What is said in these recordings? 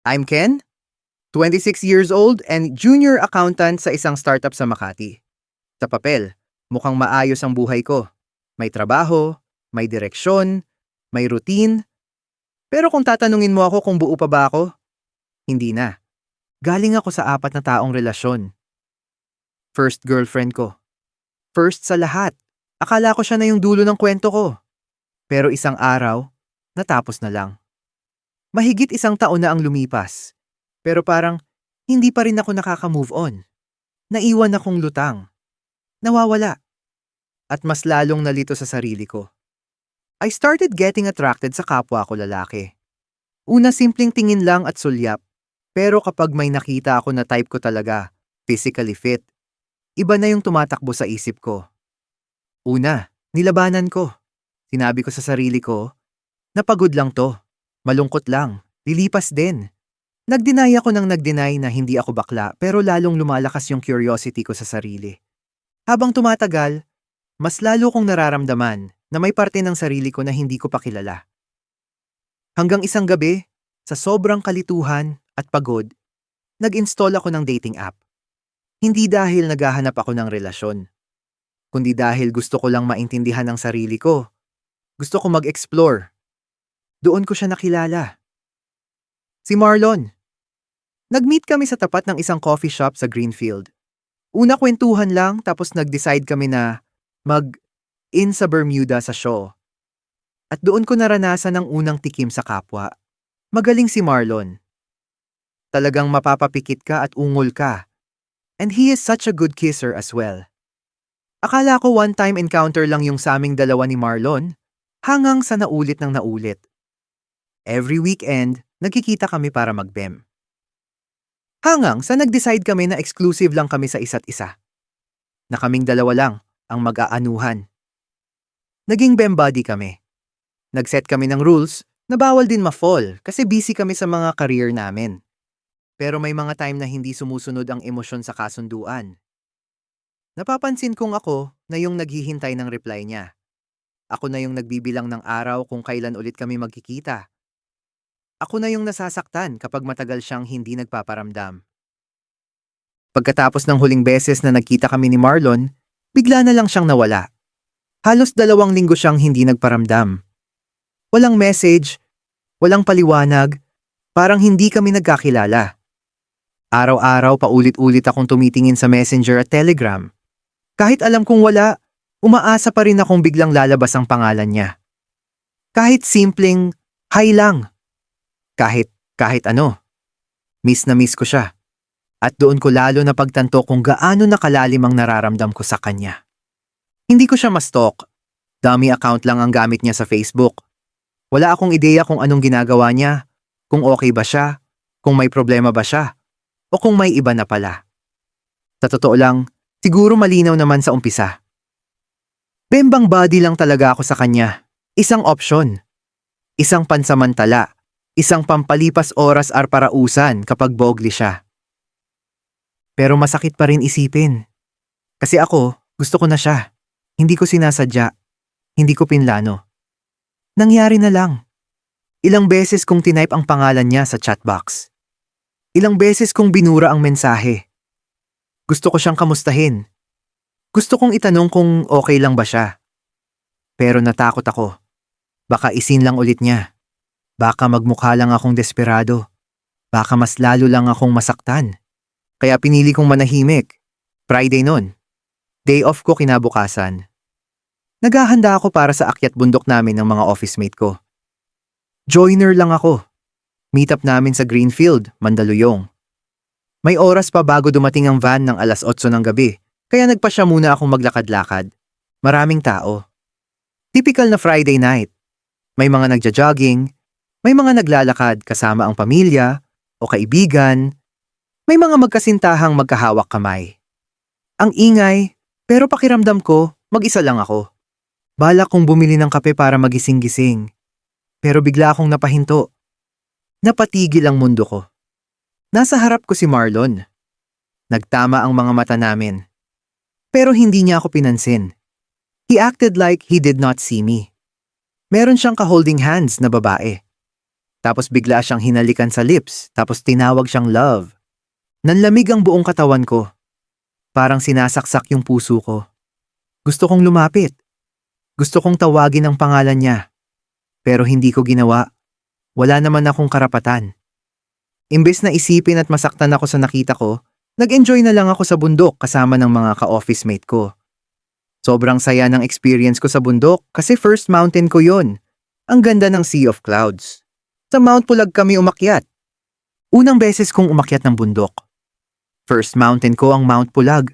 I'm Ken, 26 years old and junior accountant sa isang startup sa Makati. Sa papel, mukhang maayos ang buhay ko. May trabaho, may direksyon, may routine. Pero kung tatanungin mo ako kung buo pa ba ako, hindi na. Galing ako sa 4 na taong relasyon. First girlfriend ko. First sa lahat. Akala ko siya na yung dulo ng kwento ko. Pero isang araw, natapos na lang. Mahigit 1 taon na ang lumipas. Pero parang hindi pa rin ako nakaka-move on. Naiwan akong lutang. Nawawala. At mas lalong nalito sa sarili ko. I started getting attracted sa kapwa ko lalaki. Una simpleng tingin lang at sulyap. Pero kapag may nakita ako na type ko talaga, physically fit, iba na yung tumatakbo sa isip ko. Una, nilabanan ko. Sinabi ko sa sarili ko, napagod lang to. Malungkot lang. Lilipas din. Nag-deny ako ng nag-deny na hindi ako bakla pero lalong lumalakas yung curiosity ko sa sarili. Habang tumatagal, mas lalo kong nararamdaman na may parte ng sarili ko na hindi ko pa kilala. Hanggang isang gabi, sa sobrang kalituhan at pagod, nag-install ako ng dating app. Hindi dahil naghahanap ako ng relasyon, kundi dahil gusto ko lang maintindihan ang sarili ko. Gusto ko mag-explore. Doon ko siya nakilala. Si Marlon. Nag-meet kami sa tapat ng isang coffee shop sa Greenfield. Una kwentuhan lang tapos nag-decide kami na mag-in sa Bermuda sa show. At doon ko naranasan ang unang tikim sa kapwa. Magaling si Marlon. Talagang mapapapikit ka at ungol ka. And he is such a good kisser as well. Akala ko one-time encounter lang yung saming dalawa ni Marlon, hanggang sa naulit ng naulit. Every weekend, nagkikita kami para mag-bem. Hanggang sa nag-decide kami na exclusive lang kami sa isa't isa. Na kaming dalawa lang ang mag-aanuhan. Naging bem buddy kami. Nag-set kami ng rules na bawal din ma-fall kasi busy kami sa mga career namin. Pero may mga time na hindi sumusunod ang emosyon sa kasunduan. Napapansin kong ako na yung naghihintay ng reply niya. Ako na yung nagbibilang ng araw kung kailan ulit kami magkikita. Ako na yung nasasaktan kapag matagal siyang hindi nagpaparamdam. Pagkatapos ng huling beses na nagkita kami ni Marlon, bigla na lang siyang nawala. Halos 2 linggo siyang hindi nagparamdam. Walang message, walang paliwanag, parang hindi kami nagkakilala. Araw-araw paulit-ulit akong tumitingin sa Messenger at Telegram. Kahit alam kong wala, umaasa pa rin akong biglang lalabas ang pangalan niya. Kahit simpleng, hi lang. Kahit ano. Miss na miss ko siya. At doon ko lalo na pagtanto kung gaano nakalalim ang nararamdam ko sa kanya. Hindi ko siya ma-stalk. Dummy account lang ang gamit niya sa Facebook. Wala akong ideya kung anong ginagawa niya, kung okay ba siya, kung may problema ba siya, o kung may iba na pala. Sa totoo lang, siguro malinaw naman sa umpisa. Bembang body lang talaga ako sa kanya. Isang opsyon. Isang pansamantala. Isang pampalipas oras ar parausan kapag bogli siya. Pero masakit pa rin isipin. Kasi ako, gusto ko na siya. Hindi ko sinasadya. Hindi ko pinlano. Nangyari na lang. Ilang beses kong tinype ang pangalan niya sa chatbox. Ilang beses kong binura ang mensahe. Gusto ko siyang kamustahin. Gusto kong itanong kung okay lang ba siya. Pero natakot ako. Baka isin lang ulit niya. Baka magmukha lang akong desperado. Baka mas lalo lang akong masaktan. Kaya pinili kong manahimik. Friday nun. Day off ko kinabukasan. Naghahanda ako para sa akyat bundok namin ng mga office mate ko. Joiner lang ako. Meet up namin sa Greenfield, Mandaluyong. May oras pa bago dumating ang van ng 8:00 ng gabi, kaya nagpasya muna akong maglakad-lakad. Maraming tao. Typical na Friday night. May mga nagja-jogging, may mga naglalakad kasama ang pamilya o kaibigan, may mga magkasintahang magkahawak kamay. Ang ingay, pero pakiramdam ko, mag-isa lang ako. Balak kong bumili ng kape para magising-gising. Pero bigla akong napahinto. Napatigil ang mundo ko. Nasa harap ko si Marlon. Nagtama ang mga mata namin. Pero hindi niya ako pinansin. He acted like he did not see me. Meron siyang ka-holding hands na babae. Tapos bigla siyang hinalikan sa lips, tapos tinawag siyang love. Nanlamig ang buong katawan ko. Parang sinasaksak yung puso ko. Gusto kong lumapit. Gusto kong tawagin ang pangalan niya. Pero hindi ko ginawa. Wala naman akong karapatan. Imbes na isipin at masaktan ako sa nakita ko, nag-enjoy na lang ako sa bundok kasama ng mga ka-office mate ko. Sobrang saya ng experience ko sa bundok kasi first mountain ko yon. Ang ganda ng Sea of Clouds. Sa Mount Pulag kami umakyat. Unang beses kong umakyat ng bundok. First mountain ko ang Mount Pulag.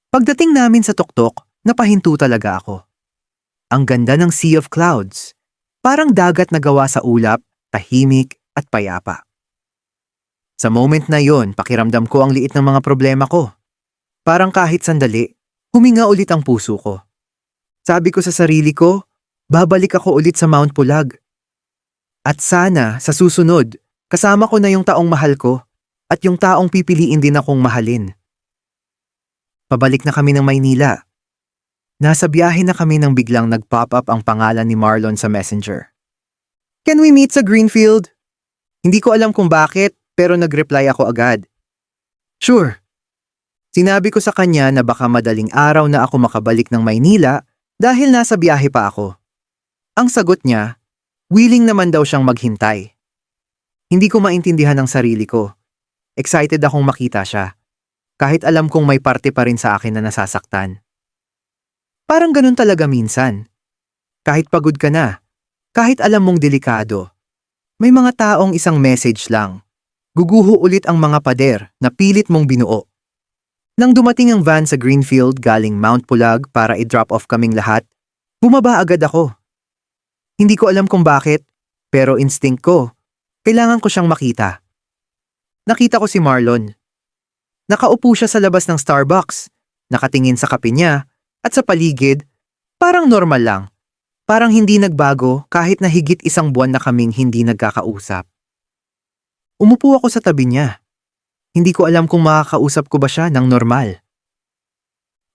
Pagdating namin sa tuktok, napahinto talaga ako. Ang ganda ng Sea of Clouds. Parang dagat na gawa sa ulap, tahimik at payapa. Sa moment na yon, pakiramdam ko ang liit ng mga problema ko. Parang kahit sandali, huminga ulit ang puso ko. Sabi ko sa sarili ko, babalik ako ulit sa Mount Pulag. At sana, sa susunod, kasama ko na yung taong mahal ko at yung taong pipiliin din akong mahalin. Pabalik na kami ng Maynila. Nasa biyahe na kami nang biglang nag-pop up ang pangalan ni Marlon sa Messenger. Can we meet sa Greenfield? Hindi ko alam kung bakit, pero nag-reply ako agad. Sure. Sinabi ko sa kanya na baka madaling araw na ako makabalik ng Maynila dahil nasa biyahe pa ako. Ang sagot niya, willing naman daw siyang maghintay. Hindi ko maintindihan ang sarili ko. Excited akong makita siya. Kahit alam kong may parte pa rin sa akin na nasasaktan. Parang ganun talaga minsan. Kahit pagod ka na, kahit alam mong delikado, may mga taong isang message lang. Guguho ulit ang mga pader na pilit mong binuo. Nang dumating ang van sa Greenfield galing Mount Pulag para i-drop off kaming lahat, bumaba agad ako. Hindi ko alam kung bakit, pero instinct ko, kailangan ko siyang makita. Nakita ko si Marlon. Nakaupo siya sa labas ng Starbucks, nakatingin sa kape niya, at sa paligid, parang normal lang. Parang hindi nagbago kahit na higit 1 buwan na kaming hindi nagkakausap. Umupo ako sa tabi niya. Hindi ko alam kung makakausap ko ba siya ng normal.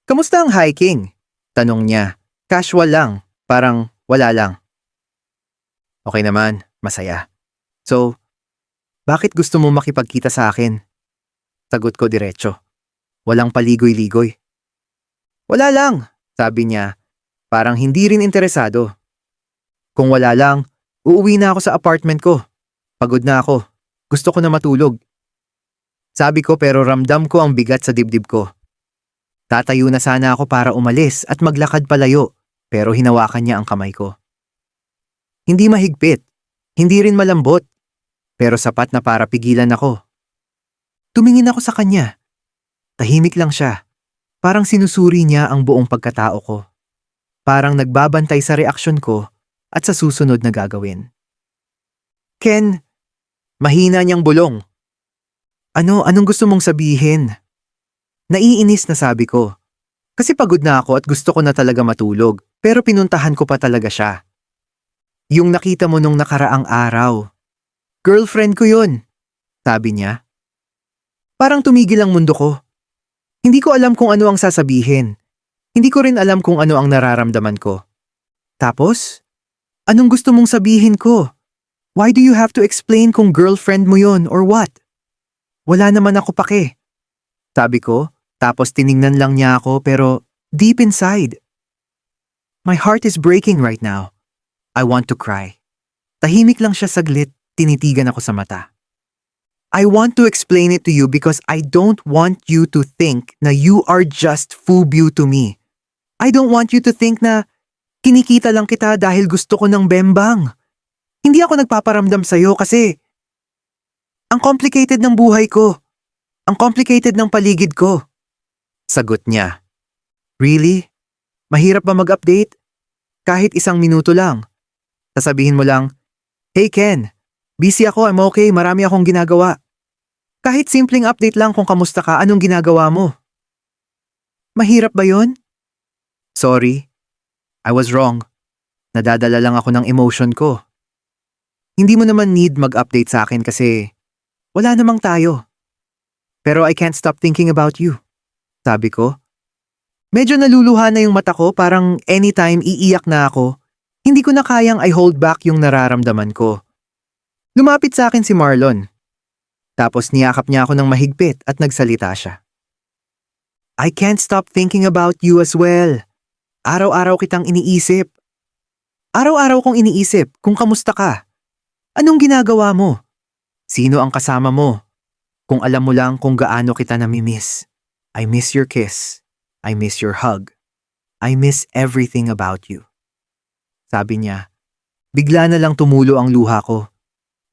Kamusta ang hiking? Tanong niya. Casual lang, parang wala lang. Okay naman, masaya. So, bakit gusto mo makipagkita sa akin? Sagot ko diretso. Walang paligoy-ligoy. Wala lang, sabi niya. Parang hindi rin interesado. Kung wala lang, uuwi na ako sa apartment ko. Pagod na ako. Gusto ko na matulog. Sabi ko pero ramdam ko ang bigat sa dibdib ko. Tatayo na sana ako para umalis at maglakad palayo, pero hinawakan niya ang kamay ko. Hindi mahigpit, hindi rin malambot, pero sapat na para pigilan ako. Tumingin ako sa kanya. Tahimik lang siya. Parang sinusuri niya ang buong pagkatao ko. Parang nagbabantay sa reaksyon ko at sa susunod na gagawin. Ken, mahina niyang bulong. Anong gusto mong sabihin? Naiinis na sabi ko. Kasi pagod na ako at gusto ko na talaga matulog, pero pinuntahan ko pa talaga siya. Yung nakita mo nung nakaraang araw. Girlfriend ko yun, sabi niya. Parang tumigil ang mundo ko. Hindi ko alam kung ano ang sasabihin. Hindi ko rin alam kung ano ang nararamdaman ko. Tapos, anong gusto mong sabihin ko? Why do you have to explain kung girlfriend mo yun or what? Wala naman ako pake. Sabi ko, tapos tiningnan lang niya ako pero deep inside. My heart is breaking right now. I want to cry. Tahimik lang siya saglit, tinitigan ako sa mata. I want to explain it to you because I don't want you to think na you are just fubu to me. I don't want you to think na kinikita lang kita dahil gusto ko ng bembang. Hindi ako nagpaparamdam sa'yo kasi ang complicated ng buhay ko. Ang complicated ng paligid ko. Sagot niya. Really? Mahirap ba mag-update? Kahit 1 minuto lang. Sasabihin mo lang, Hey Ken, busy ako, I'm okay, marami akong ginagawa. Kahit simpleng update lang kung kamusta ka, anong ginagawa mo? Mahirap ba yon? Sorry, I was wrong. Nadadala lang ako ng emotion ko. Hindi mo naman need mag-update sa akin kasi wala namang tayo. Pero I can't stop thinking about you. Sabi ko. Medyo naluluha na yung mata ko, parang anytime iiyak na ako. Hindi ko na kayang I hold back yung nararamdaman ko. Lumapit sa akin si Marlon. Tapos niyakap niya ako ng mahigpit at nagsalita siya. I can't stop thinking about you as well. Araw-araw kitang iniisip. Araw-araw kong iniisip kung kamusta ka. Anong ginagawa mo? Sino ang kasama mo? Kung alam mo lang kung gaano kita namimiss. I miss your kiss. I miss your hug. I miss everything about you. Sabi niya, bigla na lang tumulo ang luha ko.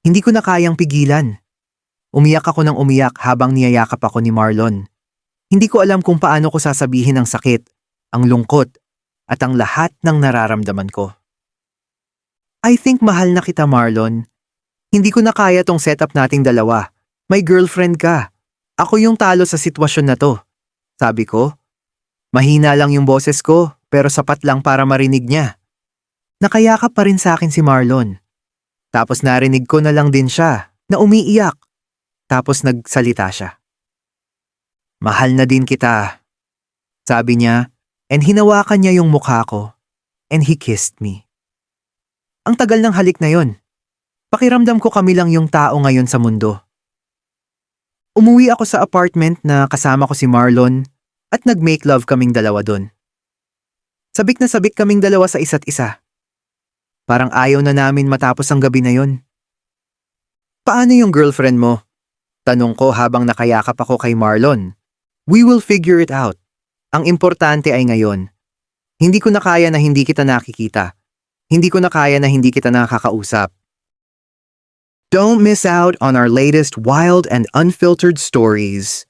Hindi ko na kayang pigilan. Umiyak ako ng umiyak habang niyayakap ako ni Marlon. Hindi ko alam kung paano ko sasabihin ang sakit, ang lungkot, at ang lahat ng nararamdaman ko. I think mahal na kita, Marlon. Hindi ko na kaya tong setup nating dalawa. May girlfriend ka. Ako yung talo sa sitwasyon na to. Sabi ko. Mahina lang yung boses ko, pero sapat lang para marinig niya. Nakayakap pa rin sa akin si Marlon. Tapos narinig ko na lang din siya, na umiiyak. Tapos nagsalita siya. Mahal na din kita. Sabi niya, and hinawakan niya yung mukha ko, and he kissed me. Ang tagal ng halik na yon. Pakiramdam ko kami lang yung tao ngayon sa mundo. Umuwi ako sa apartment na kasama ko si Marlon at nag-make love kaming dalawa doon. Sabik na sabik kaming dalawa sa isa't isa. Parang ayaw na namin matapos ang gabi na yon. Paano yung girlfriend mo? Tanong ko habang nakayakap ako kay Marlon. We will figure it out. Ang importante ay ngayon. Hindi ko na kaya na hindi kita nakikita. Hindi ko na kaya na hindi kita nakakausap. Don't miss out on our latest wild and unfiltered stories.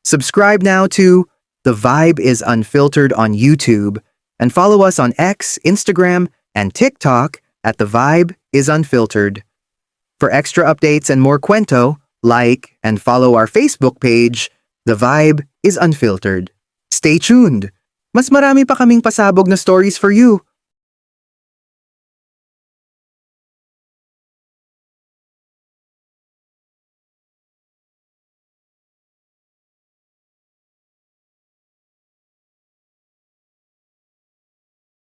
Subscribe now to The Vibe is Unfiltered on YouTube and follow us on X, Instagram, and TikTok at The Vibe is Unfiltered. For extra updates and more kwento, like and follow our Facebook page, The Vibe is Unfiltered. Stay tuned! Mas marami pa kaming pasabog na stories for you.